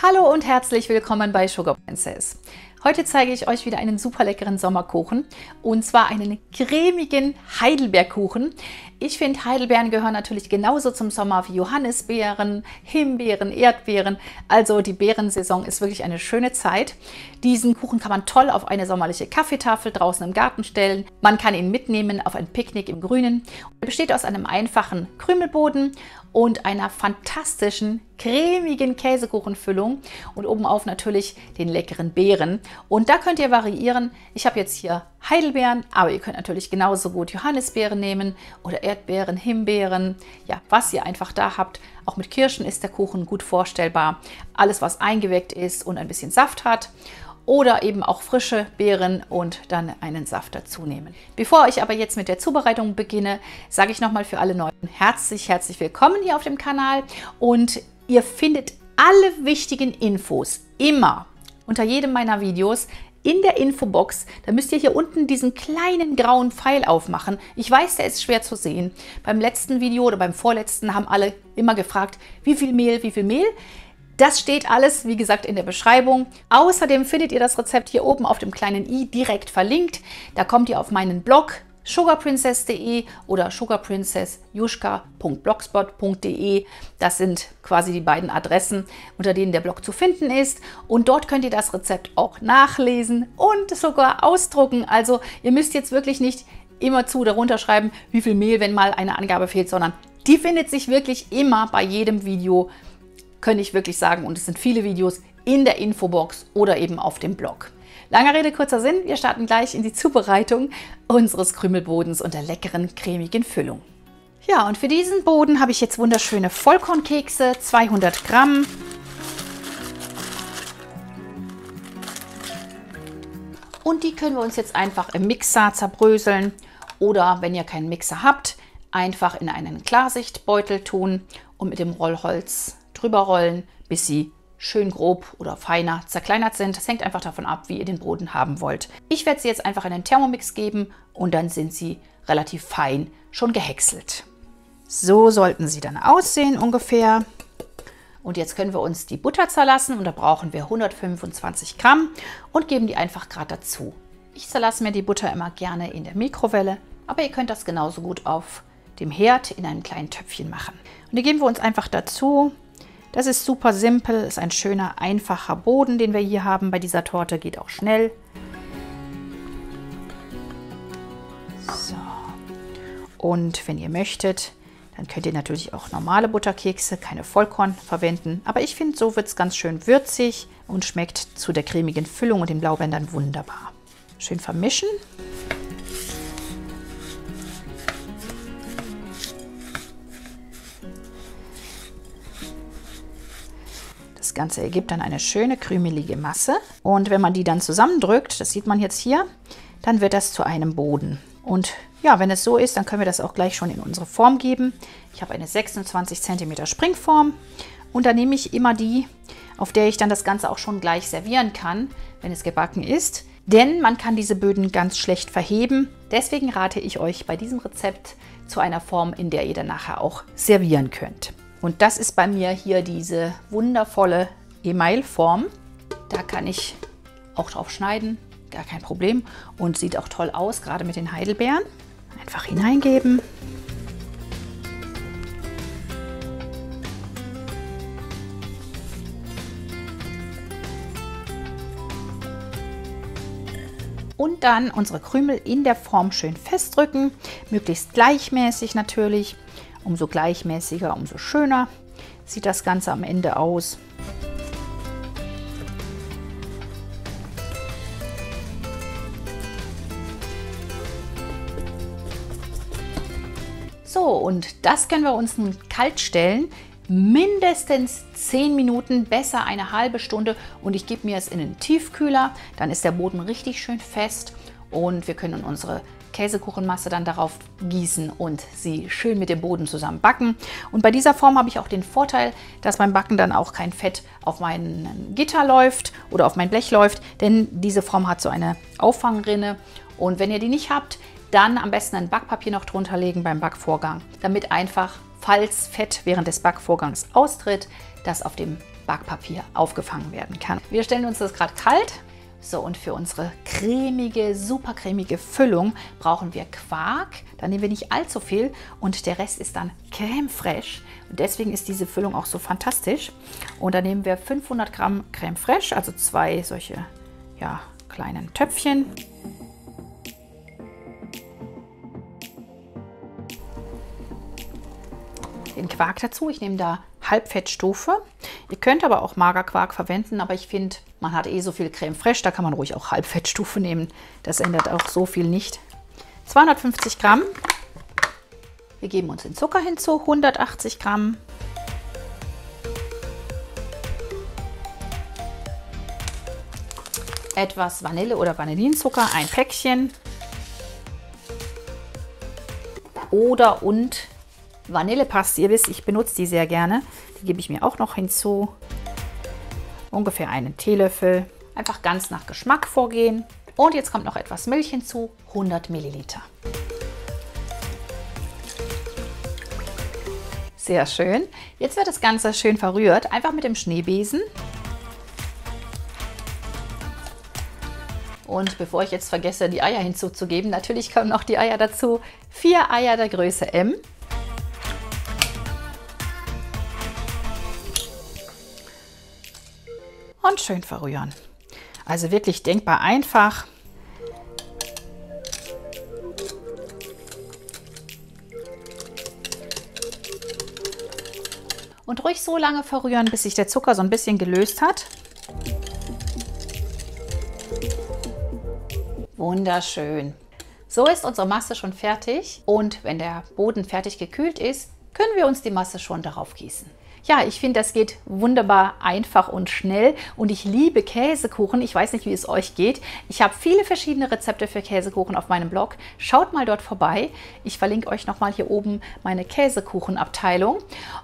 Hallo und herzlich willkommen bei Sugar Princess. Heute zeige ich euch wieder einen super leckeren Sommerkuchen und zwar einen cremigen Heidelbeerkuchen. Ich finde, Heidelbeeren gehören natürlich genauso zum Sommer wie Johannisbeeren, Himbeeren, Erdbeeren. Also die Beerensaison ist wirklich eine schöne Zeit. Diesen Kuchen kann man toll auf eine sommerliche Kaffeetafel draußen im Garten stellen. Man kann ihn mitnehmen auf ein Picknick im Grünen. Er besteht aus einem einfachen Krümelboden und einer fantastischen, cremigen Käsekuchenfüllung und obenauf natürlich den leckeren Beeren. Und da könnt ihr variieren. Ich habe jetzt hier Heidelbeeren, aber ihr könnt natürlich genauso gut Johannisbeeren nehmen oder Erdbeeren, Himbeeren, ja, was ihr einfach da habt. Auch mit Kirschen ist der Kuchen gut vorstellbar. Alles, was eingeweckt ist und ein bisschen Saft hat. Oder eben auch frische Beeren und dann einen Saft dazu nehmen. Bevor ich aber jetzt mit der Zubereitung beginne, sage ich nochmal für alle Neuen herzlich willkommen hier auf dem Kanal. Und ihr findet alle wichtigen Infos immer unter jedem meiner Videos in der Infobox. Da müsst ihr hier unten diesen kleinen grauen Pfeil aufmachen. Ich weiß, der ist schwer zu sehen. Beim letzten Video oder beim vorletzten haben alle immer gefragt, wie viel Mehl, wie viel Mehl. Das steht alles, wie gesagt, in der Beschreibung. Außerdem findet ihr das Rezept hier oben auf dem kleinen i direkt verlinkt. Da kommt ihr auf meinen Blog sugarprincess.de oder sugarprincessjuschka.blogspot.de. Das sind quasi die beiden Adressen, unter denen der Blog zu finden ist. Und dort könnt ihr das Rezept auch nachlesen und sogar ausdrucken. Also ihr müsst jetzt wirklich nicht immerzu darunter schreiben, wie viel Mehl, wenn mal eine Angabe fehlt, sondern die findet sich wirklich immer bei jedem Video, kann ich wirklich sagen, und es sind viele Videos in der Infobox oder eben auf dem Blog. Lange Rede, kurzer Sinn, wir starten gleich in die Zubereitung unseres Krümelbodens und der leckeren, cremigen Füllung. Ja, und für diesen Boden habe ich jetzt wunderschöne Vollkornkekse, 200 Gramm. Und die können wir uns jetzt einfach im Mixer zerbröseln oder, wenn ihr keinen Mixer habt, einfach in einen Klarsichtbeutel tun und mit dem Rollholz drüber rollen, bis sie schön grob oder feiner zerkleinert sind. Das hängt einfach davon ab, wie ihr den Boden haben wollt. Ich werde sie jetzt einfach in den Thermomix geben und dann sind sie relativ fein schon gehäckselt. So sollten sie dann aussehen ungefähr. Und jetzt können wir uns die Butter zerlassen und da brauchen wir 125 Gramm und geben die einfach gerade dazu. Ich zerlasse mir die Butter immer gerne in der Mikrowelle, aber ihr könnt das genauso gut auf dem Herd in einem kleinen Töpfchen machen. Und die geben wir uns einfach dazu. Das ist super simpel, ist ein schöner, einfacher Boden, den wir hier haben bei dieser Torte, geht auch schnell. So. Und wenn ihr möchtet, dann könnt ihr natürlich auch normale Butterkekse, keine Vollkorn verwenden. Aber ich finde, so wird es ganz schön würzig und schmeckt zu der cremigen Füllung und den Blaubeeren dann wunderbar. Schön vermischen. Das Ganze ergibt dann eine schöne krümelige Masse und wenn man die dann zusammendrückt, das sieht man jetzt hier, dann wird das zu einem Boden. Und ja, wenn es so ist, dann können wir das auch gleich schon in unsere Form geben. Ich habe eine 26 cm Springform und da nehme ich immer die, auf der ich dann das Ganze auch schon gleich servieren kann, wenn es gebacken ist. Denn man kann diese Böden ganz schlecht verheben. Deswegen rate ich euch bei diesem Rezept zu einer Form, in der ihr dann nachher auch servieren könnt. Und das ist bei mir hier diese wundervolle Emailform. Da kann ich auch drauf schneiden, gar kein Problem. Und sieht auch toll aus, gerade mit den Heidelbeeren. Einfach hineingeben. Und dann unsere Krümel in der Form schön festdrücken, möglichst gleichmäßig natürlich. Umso gleichmäßiger, umso schöner sieht das Ganze am Ende aus. So, und das können wir uns nun kalt stellen. Mindestens 10 Minuten, besser eine halbe Stunde. Und ich gebe mir es in den Tiefkühler. Dann ist der Boden richtig schön fest und wir können unsere Käsekuchenmasse dann darauf gießen und sie schön mit dem Boden zusammen backen. Und bei dieser Form habe ich auch den Vorteil, dass beim Backen dann auch kein Fett auf mein Gitter läuft oder auf mein Blech läuft, denn diese Form hat so eine Auffangrinne. Und wenn ihr die nicht habt, dann am besten ein Backpapier noch drunter legen beim Backvorgang, damit einfach, falls Fett während des Backvorgangs austritt, das auf dem Backpapier aufgefangen werden kann. Wir stellen uns das gerade kalt. So, und für unsere cremige, super cremige Füllung brauchen wir Quark. Da nehmen wir nicht allzu viel und der Rest ist dann Crème fraîche. Und deswegen ist diese Füllung auch so fantastisch. Und da nehmen wir 500 Gramm Crème fraîche, also 2 solche kleinen Töpfchen. Den Quark dazu. Ich nehme da Halbfettstufe. Ihr könnt aber auch Magerquark verwenden, aber ich finde, man hat eh so viel Crème fraîche, da kann man ruhig auch Halbfettstufe nehmen. Das ändert auch so viel nicht. 250 Gramm. Wir geben uns den Zucker hinzu, 180 Gramm. Etwas Vanille oder Vanillinzucker, ein Päckchen. Und Vanillepaste, ihr wisst, ich benutze die sehr gerne. Die gebe ich mir auch noch hinzu. Ungefähr einen Teelöffel. Einfach ganz nach Geschmack vorgehen. Und jetzt kommt noch etwas Milch hinzu, 100 Milliliter. Sehr schön. Jetzt wird das Ganze schön verrührt. Einfach mit dem Schneebesen. Und bevor ich jetzt vergesse, die Eier hinzuzugeben, natürlich kommen noch die Eier dazu. 4 Eier der Größe M. Und schön verrühren. Also wirklich denkbar einfach. Und ruhig so lange verrühren, bis sich der Zucker so ein bisschen gelöst hat. Wunderschön. So ist unsere Masse schon fertig. Und wenn der Boden fertig gekühlt ist, können wir uns die Masse schon darauf gießen. Ja, ich finde, das geht wunderbar einfach und schnell und ich liebe Käsekuchen. Ich weiß nicht, wie es euch geht. Ich habe viele verschiedene Rezepte für Käsekuchen auf meinem Blog. Schaut mal dort vorbei. Ich verlinke euch nochmal hier oben meine Käsekuchenabteilung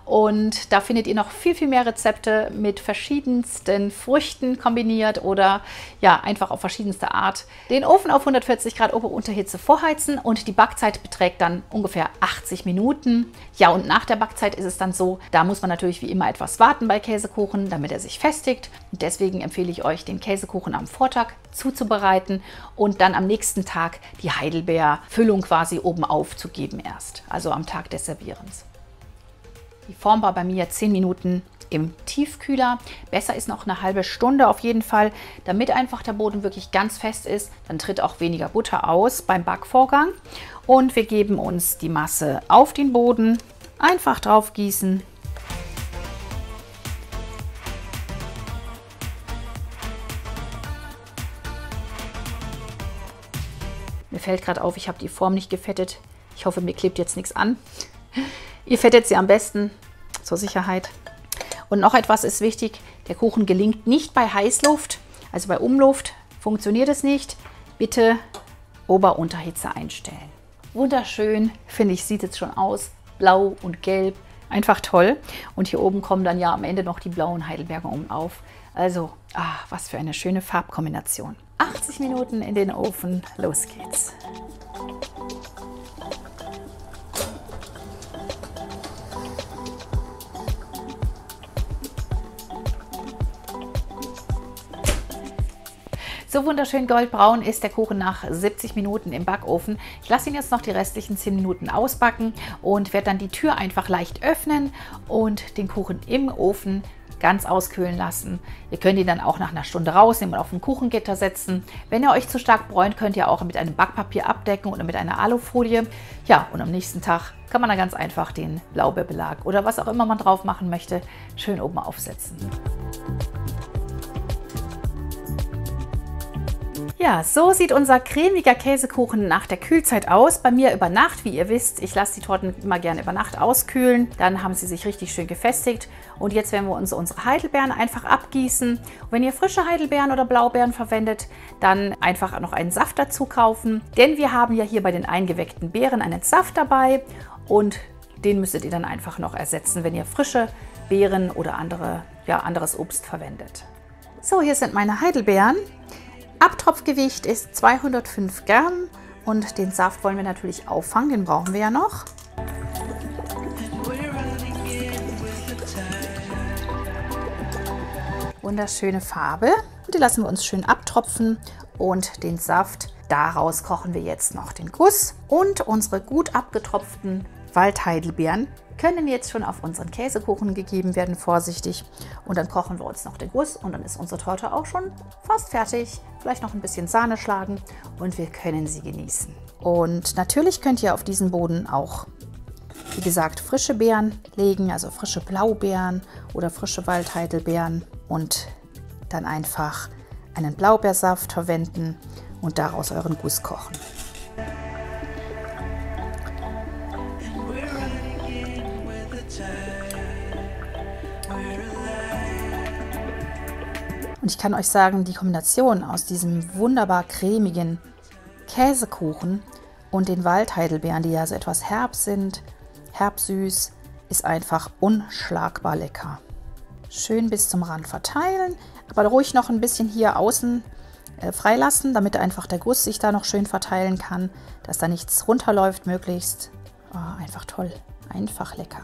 und da findet ihr noch viel, viel mehr Rezepte mit verschiedensten Früchten kombiniert oder ja, einfach auf verschiedenste Art. Den Ofen auf 140 Grad Ober- und Unterhitze vorheizen und die Backzeit beträgt dann ungefähr 80 Minuten. Ja, und nach der Backzeit ist es dann so, da muss man natürlich wie immer etwas warten bei Käsekuchen, damit er sich festigt. Und deswegen empfehle ich euch, den Käsekuchen am Vortag zuzubereiten und dann am nächsten Tag die Heidelbeerfüllung quasi oben aufzugeben erst, also am Tag des Servierens. Die Form war bei mir 10 Minuten im Tiefkühler. Besser ist noch eine halbe Stunde auf jeden Fall, damit einfach der Boden wirklich ganz fest ist. Dann tritt auch weniger Butter aus beim Backvorgang. Und wir geben uns die Masse auf den Boden, einfach drauf gießen. Mir fällt gerade auf, ich habe die Form nicht gefettet. Ich hoffe, mir klebt jetzt nichts an. Ihr fettet sie am besten zur Sicherheit. Und noch etwas ist wichtig, der Kuchen gelingt nicht bei Heißluft, also bei Umluft funktioniert es nicht. Bitte Ober-Unterhitze einstellen. Wunderschön, finde ich, sieht jetzt schon aus. Blau und Gelb, einfach toll. Und hier oben kommen dann ja am Ende noch die blauen Heidelbeeren oben auf. Also, was für eine schöne Farbkombination. 80 Minuten in den Ofen, los geht's. So wunderschön goldbraun ist der Kuchen nach 70 Minuten im Backofen. Ich lasse ihn jetzt noch die restlichen 10 Minuten ausbacken und werde dann die Tür einfach leicht öffnen und den Kuchen im Ofen ganz auskühlen lassen. Ihr könnt ihn dann auch nach einer Stunde rausnehmen und auf ein Kuchengitter setzen. Wenn ihr euch zu stark bräunt, könnt ihr auch mit einem Backpapier abdecken oder mit einer Alufolie. Ja, und am nächsten Tag kann man dann ganz einfach den Blaubeerbelag oder was auch immer man drauf machen möchte, schön oben aufsetzen. Ja, so sieht unser cremiger Käsekuchen nach der Kühlzeit aus. Bei mir über Nacht, wie ihr wisst. Ich lasse die Torten immer gerne über Nacht auskühlen. Dann haben sie sich richtig schön gefestigt. Und jetzt werden wir uns unsere Heidelbeeren einfach abgießen. Und wenn ihr frische Heidelbeeren oder Blaubeeren verwendet, dann einfach noch einen Saft dazu kaufen. Denn wir haben ja hier bei den eingeweckten Beeren einen Saft dabei. Und den müsstet ihr dann einfach noch ersetzen, wenn ihr frische Beeren oder anderes Obst verwendet. So, hier sind meine Heidelbeeren. Abtropfgewicht ist 205 Gramm und den Saft wollen wir natürlich auffangen, den brauchen wir ja noch. wunderschöne Farbe. Und die lassen wir uns schön abtropfen und den Saft, daraus kochen wir jetzt noch den Guss. Und unsere gut abgetropften Waldheidelbeeren können jetzt schon auf unseren Käsekuchen gegeben werden, vorsichtig. Und dann kochen wir uns noch den Guss und dann ist unsere Torte auch schon fast fertig. Vielleicht noch ein bisschen Sahne schlagen und wir können sie genießen. Und natürlich könnt ihr auf diesen Boden auch, wie gesagt, frische Beeren legen, also frische Blaubeeren oder frische Waldheidelbeeren und dann einfach einen Blaubeersaft verwenden und daraus euren Guss kochen. Und ich kann euch sagen, die Kombination aus diesem wunderbar cremigen Käsekuchen und den Waldheidelbeeren, die ja so etwas herb sind, herbsüß, ist einfach unschlagbar lecker. Schön bis zum Rand verteilen, aber ruhig noch ein bisschen hier außen freilassen, damit einfach der Guss sich da noch schön verteilen kann, dass da nichts runterläuft möglichst. Oh, einfach toll, einfach lecker.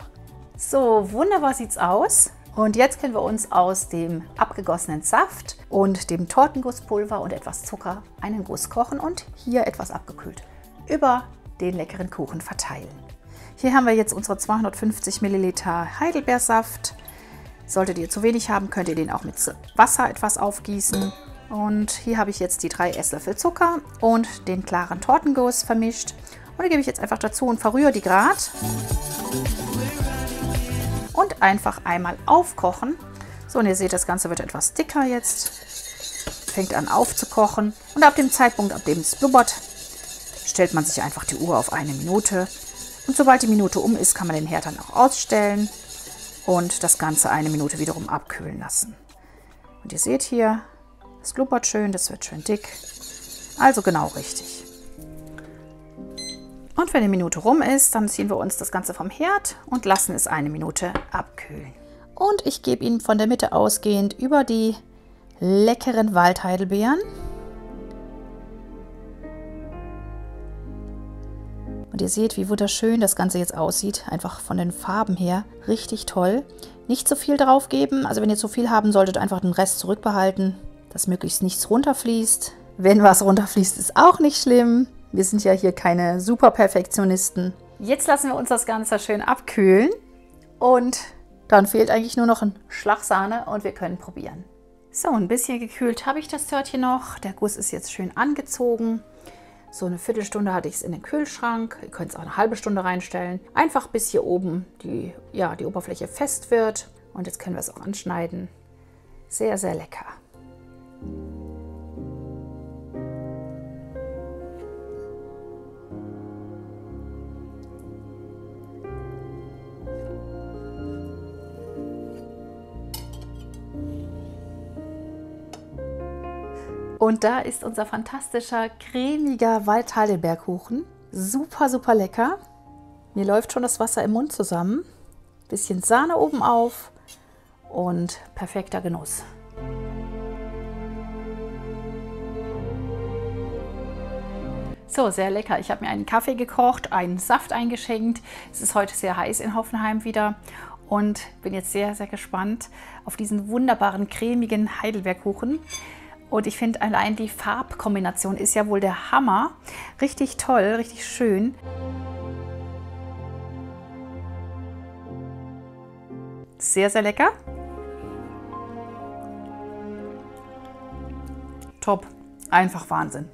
So, wunderbar sieht's aus. Und jetzt können wir uns aus dem abgegossenen Saft und dem Tortengusspulver und etwas Zucker einen Guss kochen und hier etwas abgekühlt über den leckeren Kuchen verteilen. Hier haben wir jetzt unsere 250 Milliliter Heidelbeersaft. Solltet ihr zu wenig haben, könnt ihr den auch mit Wasser etwas aufgießen. Und hier habe ich jetzt die 3 Esslöffel Zucker und den klaren Tortenguss vermischt. Und die gebe ich jetzt einfach dazu und verrühre die grad. Und einfach einmal aufkochen. So, und ihr seht, das Ganze wird etwas dicker jetzt. Fängt an aufzukochen. Und ab dem Zeitpunkt, ab dem es blubbert, stellt man sich einfach die Uhr auf 1 Minute. Und sobald die Minute um ist, kann man den Herd dann auch ausstellen und das Ganze 1 Minute wiederum abkühlen lassen. Und ihr seht hier, es blubbert schön, das wird schön dick. Also genau richtig. Und wenn die Minute rum ist, dann ziehen wir uns das Ganze vom Herd und lassen es 1 Minute abkühlen. Und ich gebe ihn von der Mitte ausgehend über die leckeren Waldheidelbeeren. Und ihr seht, wie wunderschön das Ganze jetzt aussieht. Einfach von den Farben her richtig toll. Nicht zu viel drauf geben. Also wenn ihr zu viel haben solltet, einfach den Rest zurückbehalten, dass möglichst nichts runterfließt. Wenn was runterfließt, ist auch nicht schlimm. Wir sind ja hier keine Superperfektionisten. Jetzt lassen wir uns das Ganze schön abkühlen. Und dann fehlt eigentlich nur noch ein Schlag Sahne und wir können probieren. So, ein bisschen gekühlt habe ich das Törtchen noch. Der Guss ist jetzt schön angezogen. So eine Viertelstunde hatte ich es in den Kühlschrank. Ihr könnt es auch eine halbe Stunde reinstellen. Einfach bis hier oben die Oberfläche fest wird. Und jetzt können wir es auch anschneiden. Sehr, sehr lecker. Und da ist unser fantastischer, cremiger Waldheidelbeerkuchen. Super, super lecker. Mir läuft schon das Wasser im Mund zusammen. Bisschen Sahne oben auf und perfekter Genuss. So, sehr lecker. Ich habe mir einen Kaffee gekocht, einen Saft eingeschenkt. Es ist heute sehr heiß in Hoffenheim wieder. Und bin jetzt sehr, sehr gespannt auf diesen wunderbaren, cremigen Heidelbeerkuchen. Und ich finde allein die Farbkombination ist ja wohl der Hammer. Richtig toll, richtig schön. Sehr, sehr lecker. Top. Einfach Wahnsinn.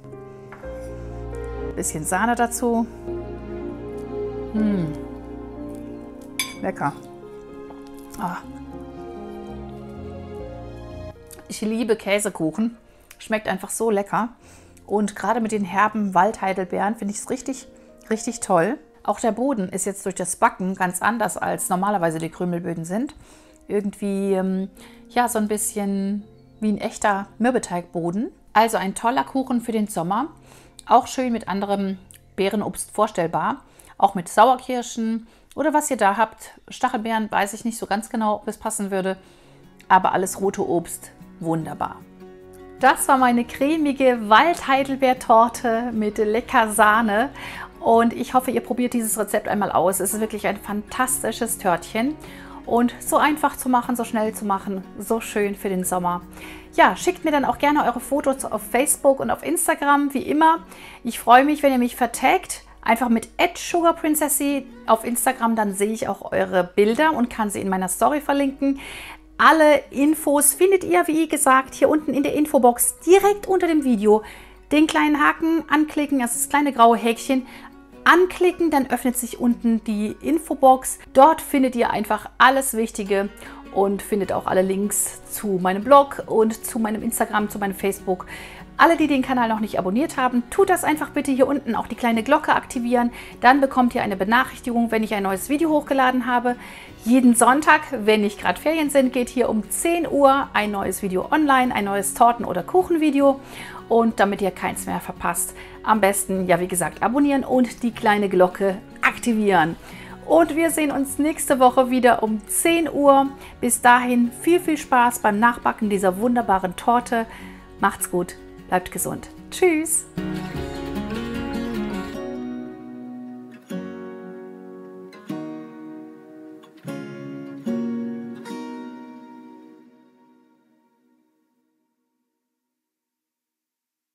Bisschen Sahne dazu. Lecker. Ah. Ich liebe Käsekuchen. Schmeckt einfach so lecker. Und gerade mit den herben Waldheidelbeeren finde ich es richtig, richtig toll. Auch der Boden ist jetzt durch das Backen ganz anders, als normalerweise die Krümelböden sind. Irgendwie, ja, so ein bisschen wie ein echter Mürbeteigboden. Also ein toller Kuchen für den Sommer. Auch schön mit anderem Beerenobst vorstellbar. Auch mit Sauerkirschen oder was ihr da habt. Stachelbeeren weiß ich nicht so ganz genau, ob es passen würde. Aber alles rote Obst, wunderbar. Das war meine cremige Waldheidelbeertorte mit lecker Sahne. Und ich hoffe, ihr probiert dieses Rezept einmal aus. Es ist wirklich ein fantastisches Törtchen. und so einfach zu machen, so schnell zu machen, so schön für den Sommer. Ja, schickt mir dann auch gerne eure Fotos auf Facebook und auf Instagram, wie immer. Ich freue mich, wenn ihr mich vertagt, einfach mit @sugarprincessy auf Instagram, dann sehe ich auch eure Bilder und kann sie in meiner Story verlinken. Alle Infos findet ihr, wie gesagt, hier unten in der Infobox direkt unter dem Video. Den kleinen Haken anklicken, also das kleine graue Häkchen, anklicken, dann öffnet sich unten die Infobox. Dort findet ihr einfach alles Wichtige und findet auch alle Links zu meinem Blog und zu meinem Instagram, zu meinem Facebook. Alle, die den Kanal noch nicht abonniert haben, tut das einfach bitte hier unten, auch die kleine Glocke aktivieren. Dann bekommt ihr eine Benachrichtigung, wenn ich ein neues Video hochgeladen habe. Jeden Sonntag, wenn nicht gerade Ferien sind, geht hier um 10 Uhr ein neues Video online, ein neues Torten- oder Kuchenvideo. Und damit ihr keins mehr verpasst, am besten, ja wie gesagt, abonnieren und die kleine Glocke aktivieren. Und wir sehen uns nächste Woche wieder um 10 Uhr. Bis dahin viel, viel Spaß beim Nachbacken dieser wunderbaren Torte. Macht's gut, bleibt gesund. Tschüss!